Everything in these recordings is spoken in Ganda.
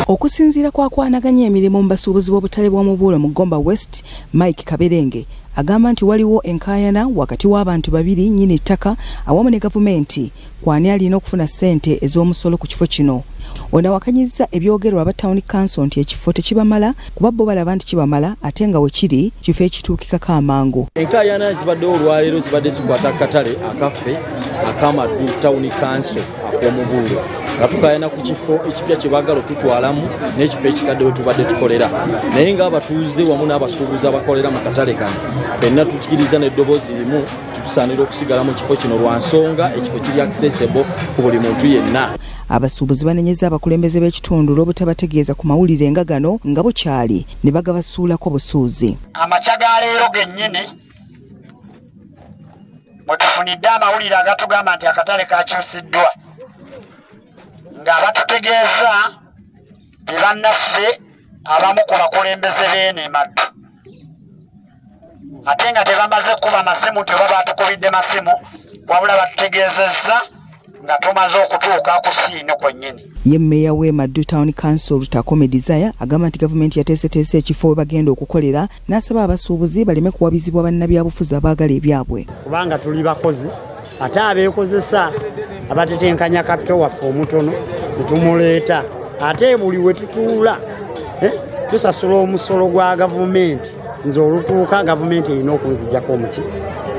Okusinziira kwa kwanaganya emirimu mu basuubuzi b'obutale bwa Mubuula mu Gomba West, Mike Kaberenge agamba nti waliwo enkaayana wakati w'abantu babiri nnyini ttaka awamu ne gavumenti kwani alina okufuna ssente ez'omusolo ku kifo kino. Ono awakanyizza ebyogerwa aba Town Council nti ekifo tekibamala kuba bo balaba nti kibamala ate nga we kiri kifo ekituukikako amangu. Enkaayana zibaddewo olwaleero zibadde zikwata akatale akaffe ak'Amaddu Town Council ak'Omubuula nga tukaayana ku kifo ekipya kye baagala otutwalamu n'ekifo ekikadde we tubadde tukolera. Naye ng'abatuuze wamu n'abasuubuzi abakolera mu katale kano ffenna tukikiriza n'eddoboozi limu tusaanira okusigala mu kifo kino lwa nsonga ekifo kiri accessible ku buli muntu yenna. Abasuubuzi banenyeza abakulembeze b'ekitundu olw'obutabategeeza ku mawulire nga gano nga bukyali ne bagabasuulako busuuzi. Amakya ga leero gennyini mwe tufunidde amawulire agatugamba nti akatale kakyusiddwa nga batutegeeza be bannaffe abamu ku bakulembeze b'eno Maddu ate nga tebamaze kuba masimu nti oba batukubidde masimu wabula batutegeezezza nga tumaze okutuuka ku siino kwennyini. Ye mmeeya w'e Maddu Town Council Lutakome Desire agamba nti gavumenti yateeseteese ekifo we bagenda okukolera n'asaba abasuubuzi baleme kuwabizibwa bannabyabufuzi abaagala ebyabwe. Kubanga tuli bakozi ate abeekozesa abatetenkanya kapito waffe omutono ne tumuleeta ate buli we tutuula tusasula omusolo gwa gavumenti nze olutuuka gavumenti erina okunzijjako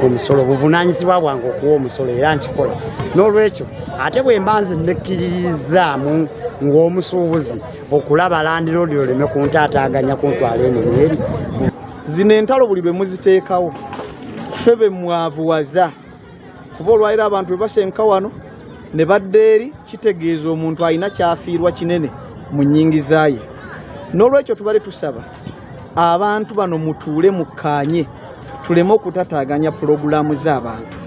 omusolo buvunaanyizibwa bwange okuwa omusolo era nkikola n'olwekyo ate bwe mba nze nekkiririzaamu ng'omusuubuzi okulaba landiroodi oleme kuntaataaganya kuntwala eno n'eri. Zino entalo buli bwe muziteekawo ffe be mwavuwaza kuba olwaliro abantu bwe basenka wano ne badda eri kitegeeza omuntu alina kyafiirwa kinene mu nnyingiza ye. N'olwekyo tubale tusaba abantu bano mutuule mukkaanye tuleme okutataaganya pulogulaamu z'abantu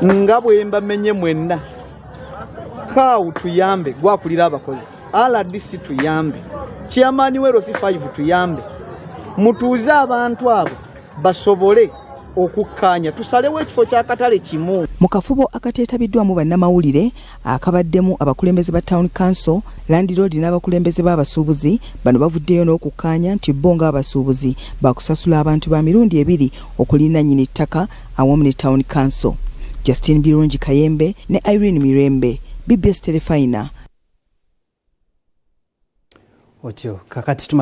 nga bwe mbamenye mwenna. Kaawu tuyambe gwakulira abakozi, RDC tuyambe, Chairman we Rosi 5 tuyambe, mutuuze abantu abo basobole okukkaanya tusalewo ekifo ky'akatale kimu. Mu kafubo akateetabiddwamu bannamawulire akabaddemu abakulembeze ba Town Council, Landiroodi n'abakulembeze b'abasuubuzi bano bavuddeyo n'okukkaanya nti bo ng'abasuubuzi bakusasula abantu ba mirundi 2 okulinda nnyini ttaka awamu ne Town Council. Justine Birungi Kayembe ne Irene Mirembe, BBS Telefina. Otyo kakati